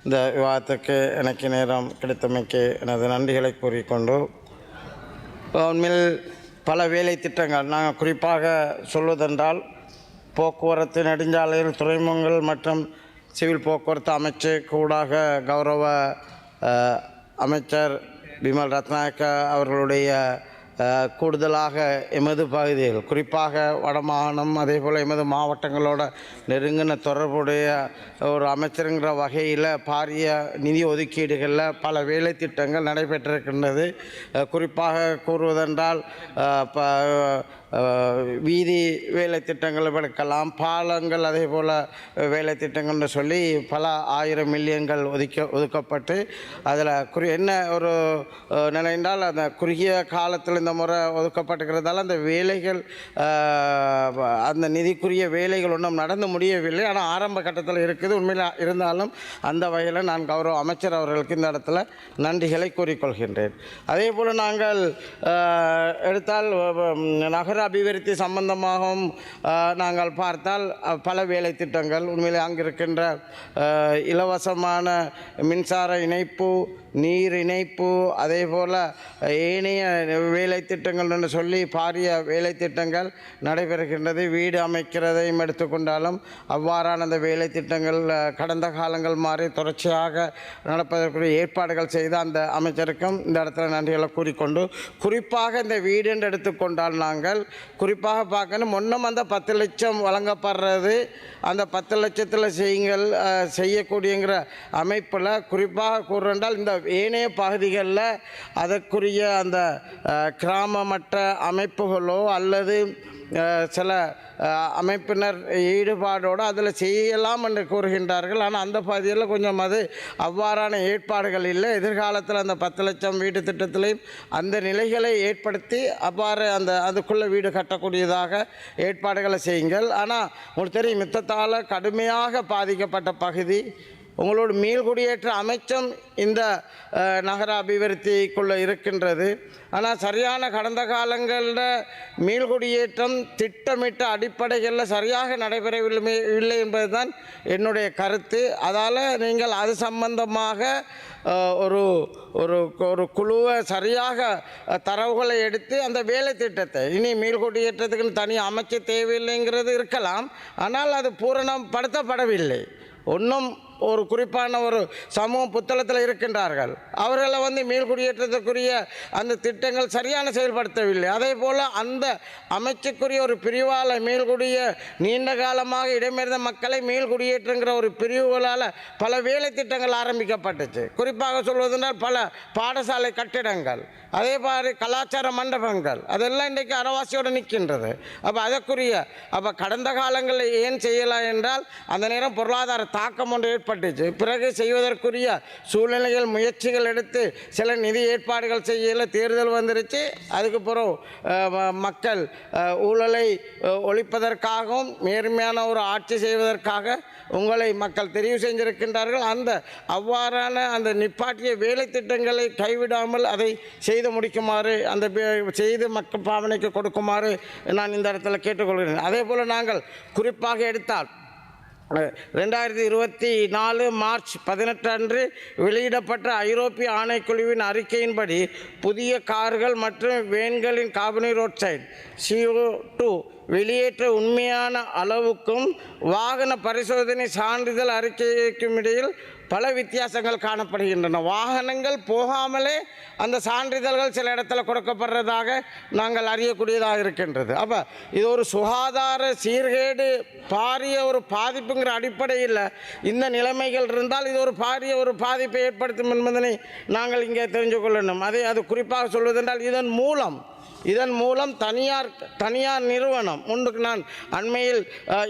இந்த விவாதத்துக்கு எனக்கு நேரம் கிடைத்தமைக்கு எனது நன்றிகளை கூறிக்கொண்டு, உண்மையில் பல வேலை திட்டங்கள் நாங்கள் குறிப்பாக சொல்வதென்றால் போக்குவரத்து, நெடுஞ்சாலைகள், துறைமுகங்கள் மற்றும் சிவில் போக்குவரத்து அமைச்சு கூடாக கௌரவ அமைச்சர் பிமல் ரத்நாயக்க அவர்களுடைய கூடுதலாக எமது பகுதிகள், குறிப்பாக வடமாகாணம், அதே போல் எமது மாவட்டங்களோட நெருங்கின தொடர்புடைய ஒரு அமைச்சருங்கிற வகையில் பாரிய நிதி ஒதுக்கீடுகளில் பல வேலை திட்டங்கள் நடைபெற்றிருக்கின்றது. குறிப்பாக கூறுவதென்றால் வீதி வேலை திட்டங்கள் எடுக்கலாம், பாலங்கள், அதே போல் வேலை திட்டங்கள்னு சொல்லி பல ஆயிரம் மில்லியன்கள் ஒதுக்கப்பட்டு அதில் என்ன ஒரு நிலை என்றால், அந்த குறுகிய காலத்தில் இந்த முறை ஒதுக்கப்பட்டிருக்கிறதால அந்த வேலைகள், அந்த நிதிக்குரிய வேலைகள் ஒன்றும் நடந்து முடியவில்லை. ஆனால் ஆரம்ப கட்டத்தில் இருக்குது. உண்மையில் இருந்தாலும் அந்த வகையில் நான் கௌரவ அமைச்சர் அவர்களுக்கு இந்த இடத்துல நன்றிகளை கூறிக்கொள்கின்றேன். அதே போல் நாங்கள் எடுத்தால் நகர அபிவிருத்தி சம்பந்தமாகவும் நாங்கள் பார்த்தால் பல வேலை திட்டங்கள், உண்மையிலே அங்கு இருக்கின்ற இலவசமான மின்சார இணைப்பு, நீர் இணைப்பு, அதே போல் ஏனைய வேலை திட்டங்கள் என்று சொல்லி பாரிய வேலை திட்டங்கள் நடைபெறுகின்றது. வீடு அமைக்கிறதையும் எடுத்துக்கொண்டாலும் அவ்வாறான அந்த வேலை திட்டங்கள் கடந்த காலங்கள் மாறி தொடர்ச்சியாக நடப்பதற்குரிய ஏற்பாடுகள் செய்த அந்த அமைச்சருக்கும் இந்த இடத்துல நன்றிகளை கூறிக்கொண்டு, குறிப்பாக இந்த வீடு என்று எடுத்துக்கொண்டால் நாங்கள் குறிப்பாக பார்க்கணும், முன்னும் அந்த 10 லட்சம் வழங்கப்படுறது, அந்த 10 லட்சத்தில் செய்யக்கூடியங்கிற அமைப்பில் குறிப்பாக கூறுகின்றால் இந்த ஏனைய பகுதிகளில் அதற்குரிய அந்த கிராம மட்ட அமைப்புகளோ அல்லது சில அமைப்பினர் ஈடுபாடோடு அதில் செய்யலாம் என்று கூறுகின்றார்கள். ஆனால் அந்த பகுதியில் கொஞ்சம் அது அவ்வாறான ஏற்பாடுகள் இல்லை. எதிர்காலத்தில் அந்த 10 லட்சம் வீடு திட்டத்திலையும் அந்த நிலைகளை ஏற்படுத்தி அவ்வாறு அதுக்குள்ளே வீடு கட்டக்கூடியதாக ஏற்பாடுகளை செய்யுங்கள். ஆனால் உங்களுக்கு தெரியும், யுத்தத்தால் கடுமையாக பாதிக்கப்பட்ட பகுதி, உங்களோட மீள்குடியேற்ற அமைச்சம் இந்த நகர அபிவிருத்திக்குள்ளே இருக்கின்றது. ஆனால் சரியான கடந்த காலங்களில் மீள்குடியேற்றம் திட்டமிட்ட அடிப்படைகளில் சரியாக நடைபெறவில்லை என்பதுதான் என்னுடைய கருத்து. அதால் நீங்கள் அது சம்பந்தமாக ஒரு ஒரு ஒரு குழுவை சரியாக தரவுகளை எடுத்து அந்த வேலை திட்டத்தை, இனி மீள்குடியேற்றத்துக்குன்னு தனி அமைச்சு தேவையில்லைங்கிறது இருக்கலாம், ஆனால் அது பூரணப்படுத்தப்படவில்லை. ஒன்றும் ஒரு குறிப்பான ஒரு சமூக புத்தளத்தில் இருக்கின்றார்கள், அவர்களை மீள்குடியேற்றத்துக்குரிய அந்த திட்டங்கள் சரியான செயல்படுத்தவில்லை. அதே போல் அந்த அமைச்சுக்குரிய ஒரு பிரிவால் மீள்குடிய நீண்ட காலமாக இடம்பெயர்ந்த மக்களை மீள்குடியேற்றுங்கிற ஒரு பிரிவுகளால் பல வேலை திட்டங்கள் ஆரம்பிக்கப்பட்டுச்சு. குறிப்பாக சொல்வதென்றால் பல பாடசாலை கட்டிடங்கள், அதே மாதிரி கலாச்சார மண்டபங்கள், அதெல்லாம் இன்றைக்கு அறவாசியோடு நிற்கின்றது. அப்போ கடந்த காலங்களில் ஏன் செய்யலாம் என்றால் அந்த நேரம் பொருளாதார தாக்கம் ஒன்று ஏற்பட்டுச்சு. பிறகு செய்வதற்குரிய சூழ்நிலைகள், முயற்சிகள் எடுத்து சில நிதி ஏற்பாடுகள் செய்யல, தேர்தல் வந்துருச்சு. அதுக்கு பிறகு மக்கள் ஊழலை ஒழிப்பதற்காகவும் நேர்மையான ஒரு ஆட்சி செய்வதற்காக உங்களை மக்கள் தெரிவு செஞ்சிருக்கின்றார்கள். அவ்வாறான அந்த நிப்பாட்டிய வேலை திட்டங்களை கைவிடாமல் அதை செய்து முடிக்குமாறு, அந்த செய்து மக்கள் பாவனைக்கு கொடுக்குமாறு நான் இந்த இடத்துல கேட்டுக்கொள்கிறேன். அதே போல் நாங்கள் குறிப்பாக எடுத்தால் 2024 மார்ச் 18 அன்று வெளியிடப்பட்ட ஐரோப்பிய ஆணைக்குழுவின் அறிக்கையின்படி புதிய கார்கள் மற்றும் வேன்களின் கார்பன் ஆக்சைடு CO2 வெளியேற்ற உண்மையான அளவுக்கும் வாகன பரிசோதனை சான்றிதழ் அறிக்கைக்கும் இடையில் பல வித்தியாசங்கள் காணப்படுகின்றன. வாகனங்கள் போகாமலே அந்த சான்றிதழ்கள் சில இடத்துல கொடுக்கப்படுறதாக நாங்கள் அறியக்கூடியதாக இருக்கின்றது. அப்போ இது ஒரு சுகாதார சீர்கேடு, பாரிய ஒரு பாதிப்புங்கிற அடிப்படையில் இந்த நிலைமைகள் இருந்தால் இது ஒரு பாரிய ஒரு பாதிப்பை ஏற்படுத்தும் என்பதனை நாங்கள் இங்கே தெரிஞ்சு கொள்ளணும். அது குறிப்பாக சொல்வதென்றால் இதன் மூலம் தனியார் நிறுவனம் ஒன்றுக்கு நான் அண்மையில்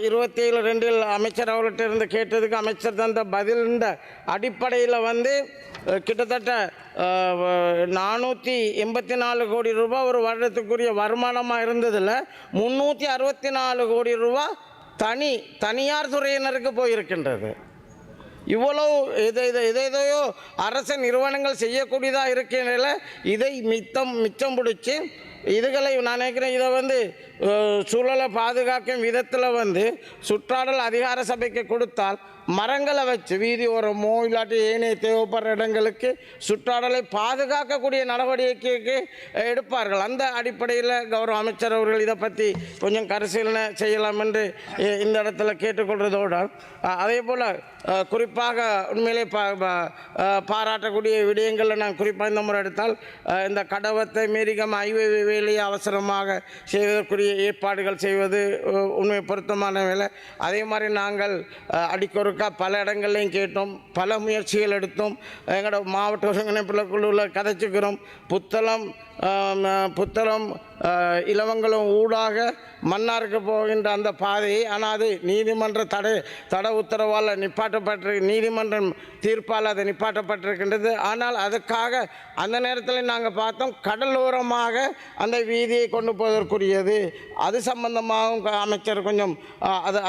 27/2 அமைச்சர் அவர்கிட்ட இருந்து கேட்டதுக்கு அமைச்சர் தந்த பதில் அடிப்படையில் கிட்டத்தட்ட 484 கோடி ரூபாய் ஒரு வருடத்துக்குரிய வருமானமாக இருந்ததில் 364 கோடி ரூபாய் தனியார் துறையினருக்கு போயிருக்கின்றது. இவ்வளவு எதையோ அரசு நிறுவனங்கள் செய்யக்கூடியதாக இருக்கின்றன. இதை மிச்சம் பிடிச்சி இதுகளை நான் நினைக்கிறேன், இதை சூழலை பாதுகாக்கும் விதத்தில் சுற்றாடல் அதிகார சபைக்கு கொடுத்தால் மரங்களை வச்சு வீதி ஓரமோ இல்லாட்டி ஏனைய தேவைப்படுற இடங்களுக்கு சுற்றாடலை பாதுகாக்கக்கூடிய நடவடிக்கைக்கு எடுப்பார்கள். அந்த அடிப்படையில் கௌரவ அமைச்சர் அவர்கள் இதை பற்றி கொஞ்சம் பரிசீலனை செய்யலாம் என்று இந்த இடத்துல கேட்டுக்கொள்வதோடு, அதே போல் குறிப்பாக உண்மையிலே பாராட்டக்கூடிய விடயங்களில் நான் குறிப்பாக இந்த முறை எடுத்தால் இந்த கடவத்தை மீறிகம் ஹைவே வேலையை அவசரமாக செய்வதற்குரிய ஏற்பாடுகள் செய்வது உண்மை பொருத்தமான வேலை. அதே மாதிரி நாங்கள் அடிக்கொருக்கா பல இடங்கள்லையும் கேட்டோம், பல முயற்சிகள் எடுத்தோம். எங்களோட மாவட்ட ஒருங்கிணைப்பு குழுவில் கதைச்சுக்கிறோம். புத்தளம் இலவங்கலம் ஊடாக மன்னாருக்கு போகின்ற அந்த பாதையை, ஆனால் அது நீதிமன்ற தடை உத்தரவால் நிப்பாட்டப்பட்டிருக்கு, நீதிமன்றம் தீர்ப்பால் அது நிப்பாட்டப்பட்டிருக்கின்றது. ஆனால் அதுக்காக அந்த நேரத்தில் நாங்கள் பார்த்தோம், கடலோரமாக அந்த வீதியை கொண்டு போவதற்குரியது, அது சம்பந்தமாகவும் அமைச்சர் கொஞ்சம்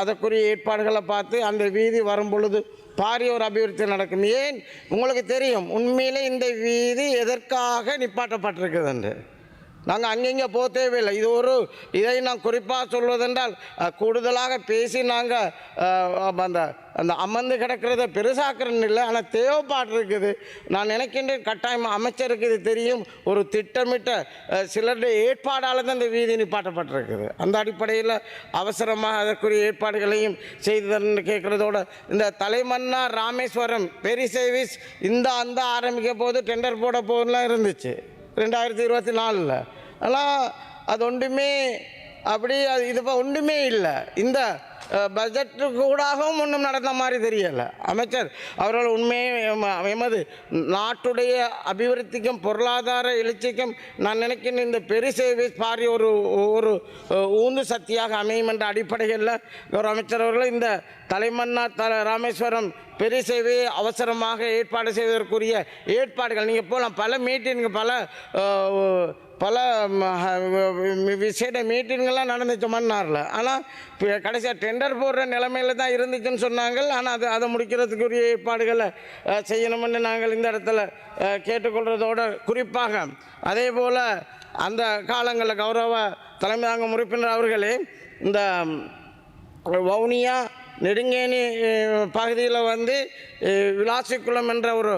அதற்குரிய ஏற்பாடுகளை பார்த்து அந்த வீதி வரும் பொழுது பாரிய ஒரு அபிவிருத்தி நடக்கும். ஏன் உங்களுக்கு தெரியும், உண்மையிலே இந்த வீதி எதற்காக நிப்பாட்டப்பட்டிருக்குது என்று நாங்கள் அங்கங்கே போக தேவையில்லை. இதை நான் குறிப்பாக சொல்வதென்றால் கூடுதலாக பேசி நாங்கள் அந்த அமர்ந்து கிடக்கிறத பெருசாக்குறன்னு இல்லை, ஆனால் தேவைப்பாடு இருக்குது. நான் நினைக்கின்றேன் கட்டாயம் அமைச்சருக்கு இது தெரியும், ஒரு திட்டமிட்ட சிலருடைய ஏற்பாடால் தான் இந்த வீதி நிப்பாட்டப்பட்டிருக்குது. அந்த அடிப்படையில் அவசரமாக அதற்குரிய ஏற்பாடுகளையும் செய்து தரணுன்னு கேட்குறதோடு, இந்த தலைமன்னார் ராமேஸ்வரம் பெரி சர்வீஸ் அந்த ஆரம்பிக்க போது டெண்டர் போட போதெல்லாம் இருந்துச்சு 2024. ஆனால் அது ஒன்றுமே இது ஒன்றுமே இல்லை. இந்த பட்ஜெட்டு கூடாகவும் ஒன்றும் நடந்த மாதிரி தெரியலை. அமைச்சர் அவர்கள் உண்மையே எமது நாட்டுடைய அபிவிருத்திக்கும் பொருளாதார எழுச்சிக்கும் நான் நினைக்கின்ற இந்த பெரி சர்வீஸ் பாரிய ஒரு ஊந்து சக்தியாக அமையும் என்ற அடிப்படையில் ஒரு அமைச்சர் அவர்கள் இந்த தலைமன்னார் ராமேஸ்வரம் பெரிய சேவையை அவசரமாக ஏற்பாடு செய்வதற்குரிய ஏற்பாடுகள் நீங்கள் போகலாம். பல மீட்டிங்கு பல விசேட மீட்டிங்கெல்லாம் நடந்துச்சு மன்னாரில். ஆனால் கடைசியாக டெண்டர் போடுற நிலைமையில் தான் இருந்துச்சுன்னு சொன்னாங்க. ஆனால் அதை முடிக்கிறதுக்குரிய ஏற்பாடுகளை செய்யணும்னு நாங்கள் இந்த இடத்துல கேட்டுக்கொள்வதோடு, குறிப்பாக அதே போல் அந்த காலங்களில் கௌரவ தலைமை தாங்கும் உறுப்பினர் அவர்களே இந்த வவுனியா நெடுங்கேணி பகுதியில் விளாசிக்குளம் என்ற ஒரு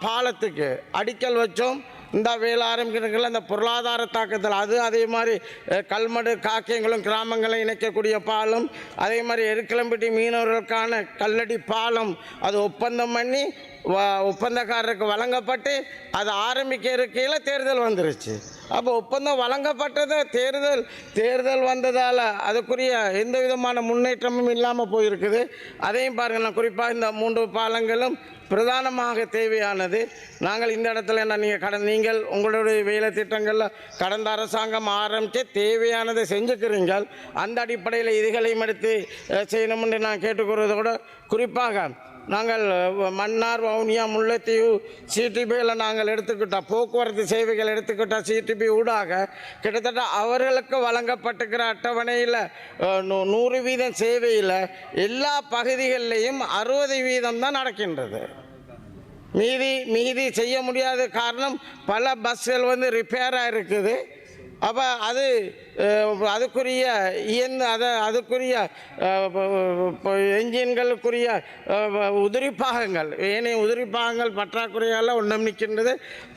பாலத்துக்கு அடிக்கல் வச்சோம். இந்த வேலை ஆரம்பிக்கிறதுல அந்த பொருளாதார தாக்கத்தில் அதே மாதிரி கல்மடு காக்கியங்களும் கிராமங்களும் இணைக்கக்கூடிய பாலம், அதே மாதிரி எருக்கிளம்பட்டி மீனவர்களுக்கான கல்லடி பாலம் அது ஒப்பந்தம் பண்ணி ஒப்பந்தக்காரருக்கு வழங்கப்பட்டு அது ஆரம்பிக்க இருக்கையில் தேர்தல் வந்துருச்சு. அப்போ ஒப்பந்தம் வழங்கப்பட்டது தேர்தல் வந்ததால் அதுக்குரிய எந்த விதமான முன்னேற்றமும் இல்லாமல் போயிருக்குது. அதையும் பாருங்கள். நான் குறிப்பாக இந்த 3 பாலங்களும் பிரதானமாக தேவையானது. நாங்கள் இந்த இடத்துல நீங்கள் உங்களுடைய வேலை திட்டங்களில் கடந்த அரசாங்கம் ஆரம்பித்து தேவையானதை செஞ்சுக்கிறீங்கள். அந்த அடிப்படையில் இதுகளையும் எடுத்து செய்யணும்னு நான் கேட்டுக்கிறதோடு, குறிப்பாக நாங்கள் மன்னார் வவுனியா முல்லைத்தீவு சிடிபியில் நாங்கள் எடுத்துக்கிட்டோம், போக்குவரத்து சேவைகள் எடுத்துக்கிட்டால் சிடிபி ஊடாக கிட்டத்தட்ட அவர்களுக்கு வழங்கப்பட்டுக்கிற அட்டவணையில் 100% சேவையில் எல்லா பகுதிகளிலையும் 60% தான் நடக்கின்றது. மீதி செய்ய முடியாத காரணம் பல பஸ்கள் ரிப்பேராக இருக்குது. அப்போ அதுக்குரிய அதுக்குரிய என்ஜின்களுக்குரிய உதிரி பாகங்கள், ஏனைய உதிரி பாகங்கள் பற்றாக்குறையால் ஒன்றும் நிற்கின்றது.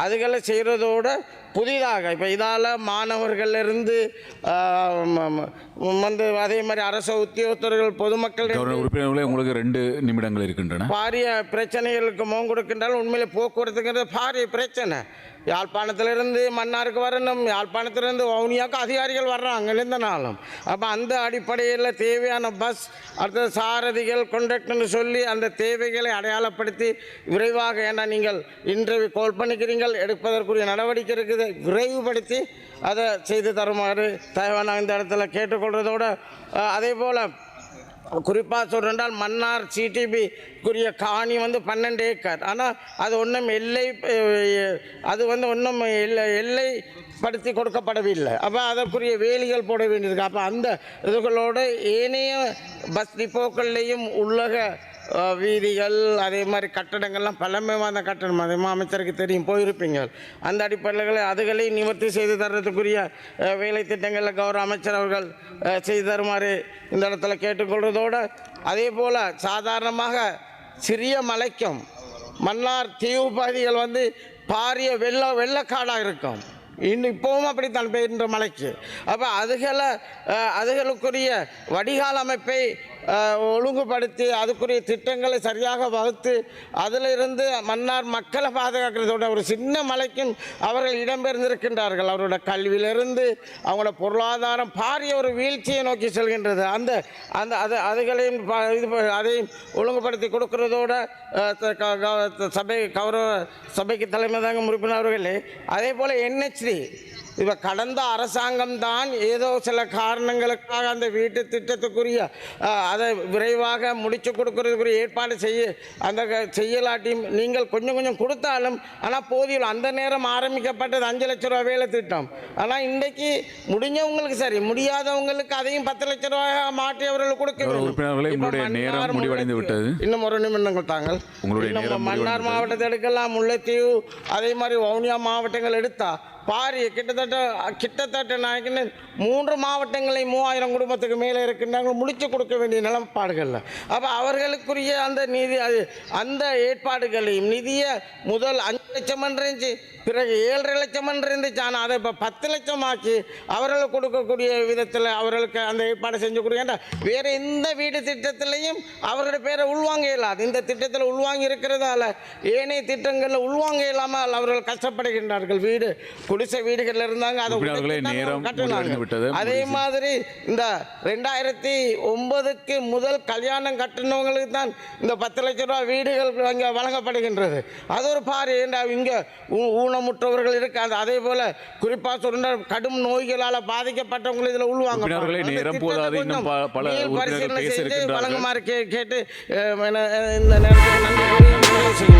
அதுகளை செய்கிறதோடு புதிதாக இப்போ இதால் மாணவர்களிலிருந்து அதே மாதிரி அரசு உத்தியோகத்தர்கள் பொதுமக்கள் உறுப்பினர்களே உங்களுக்கு 2 நிமிடங்கள் இருக்கின்றன. பாரிய பிரச்சனைகளுக்கு முகம் கொடுக்கின்றால் உண்மையிலே போக்குவரத்துங்கிறது பாரிய பிரச்சனை. யாழ்ப்பாணத்திலிருந்து மன்னாருக்கு வரணும், யாழ்ப்பாணத்திலிருந்து வவுனியாவுக்கு அதிகாரிகள் வர்றாங்க இந்த நாளும். அப்போ அந்த அடிப்படையில் தேவையான பஸ், அடுத்த சாரதிகள், கொண்டக்டர்னு சொல்லி அந்த தேவைகளை அடையாளப்படுத்தி விரைவாக, ஏன்னா நீங்கள் இன்டர்வியூ கால் பண்ணிக்கிறீங்கள், எடுப்பதற்குரிய நடவடிக்கை இருக்குது, விரைவுபடுத்தி அதை செய்து தருமாறு தயவான இந்த இடத்துல கேட்டுக்கொள்வதோடு, அதே போல் குறிப்பாக சொல்கிறால் மன்னார் சிடிபிக்குரிய காணி 12 ஏக்கர். ஆனால் அது ஒன்றும் ஒன்றும் எல்லைப்படுத்தி கொடுக்கப்படவில்லை. அப்போ அதற்குரிய வேலிகள் போட வேண்டியிருக்கு. அப்போ அந்த இதுகளோடு ஏனைய பஸ் டிப்போக்கள்லேயும் உள்ளக வீதிகள் அதே மாதிரி கட்டடங்கள்லாம் பழமை வாய்ந்த கட்டடம் அதே மாதிரி அமைச்சருக்கு தெரியும் போயிருப்பீங்க. அந்த அடிப்படையில் அதுகளை நிவர்த்தி செய்து தர்றதுக்குரிய வேலை திட்டங்களில் கௌரவ அமைச்சர் அவர்கள் செய்து தருமாறு இந்த இடத்துல கேட்டுக்கொள்வதோடு அதே போல் சாதாரணமாக சிறிய மலைக்கும் மன்னார் தீவு பகுதிகள் வந்து பாரிய வெள்ளக்காடாக இருக்கும். இன்னும் இப்போவும் அப்படித்தான் பெய்கின்ற மலைக்கு. அப்போ அதுகளுக்குரிய வடிகால் அமைப்பை ஒழுங்குபடுத்தி அதுக்குரிய திட்டங்களை சரியாக வகுத்து அதிலிருந்து மன்னார் மக்களை பாதுகாக்கிறதோட ஒரு சின்ன மலைக்கும் அவர்கள் இடம்பெயர்ந்திருக்கின்றார்கள். அவரோட கல்வியிலிருந்து அவங்களோட பொருளாதாரம் பாரிய ஒரு வீழ்ச்சியை நோக்கி செல்கின்றது. அதுகளையும் அதையும் ஒழுங்குபடுத்தி கொடுக்கிறதோட கௌரவ சபைக்கு தலைமை தாங்க உறுப்பினர்களே அதே போல் NHD இப்போ கடந்த அரசாங்கம் தான் ஏதோ சில காரணங்களுக்காக அந்த வீட்டு திட்டத்துக்குரிய அதை விரைவாக முடித்து கொடுக்கறதுக்குரிய ஏற்பாடு செய்யலாட்டி நீங்கள் கொஞ்சம் கொடுத்தாலும் ஆனால் போதியும் அந்த நேரம் ஆரம்பிக்கப்பட்டது 5 லட்ச ரூபா வேலை திட்டம். ஆனால் இன்றைக்கு முடிஞ்சவங்களுக்கு சரி முடியாதவங்களுக்கு அதையும் 10 லட்ச ரூபாயாக மாற்றி அவர்கள் கொடுக்க இன்னும் ஒரு நிமிடங்கள் தாங்கள் மன்னார் மாவட்டத்தை எடுக்கலாம், முல்லைத்தீவு அதே மாதிரி வவுனியா மாவட்டங்கள் எடுத்தா பாரிய கிட்டத்தட்ட நான் 3 மாவட்டங்களை 3000 குடும்பத்துக்கு மேலே இருக்கின்றாங்க முடிச்சு கொடுக்க வேண்டிய நிலப்பாடுகளில். அப்போ அவர்களுக்குரிய அந்த ஏற்பாடுகளையும் நிதியை முதல் 5 லட்சம் இருந்துச்சு, பிறகு 7.5 லட்சம் இருந்துச்சு. ஆனால் அதை இப்போ 10 லட்சம் ஆக்கி அவர்களுக்கு கொடுக்கக்கூடிய விதத்தில் அவர்களுக்கு அந்த ஏற்பாடு செஞ்சு கொடுக்க வேறு எந்த வீடு திட்டத்திலையும் அவர்களுடைய பேரை உள்வாங்க இயலாது. இந்த திட்டத்தில் உள்வாங்கி இருக்கிறதால ஏனைய திட்டங்களில் உள்வாங்க இல்லாமல் அவர்கள் கஷ்டப்படுகின்றார்கள். குடிசை வீடுகள் இருந்தாங்க, அதை கட்டினாங்க. அதே மாதிரி இந்த 2009க்கு முதல் கல்யாணம் கட்டினவங்களுக்கு தான் இந்த 10 லட்ச ரூபா வீடுகள் அங்கே வழங்கப்படுகின்றது. அது ஒரு பாரு இங்கே ஊனமுற்றவர்கள் இருக்காது. அதே போல குறிப்பாக சொன்ன கடும் நோய்களால் பாதிக்கப்பட்டவங்க இதில் உள்வாங்க பரிசீலனை செய்து வழங்குமாறு கேட்டு இந்த நேரத்தில் நன்றி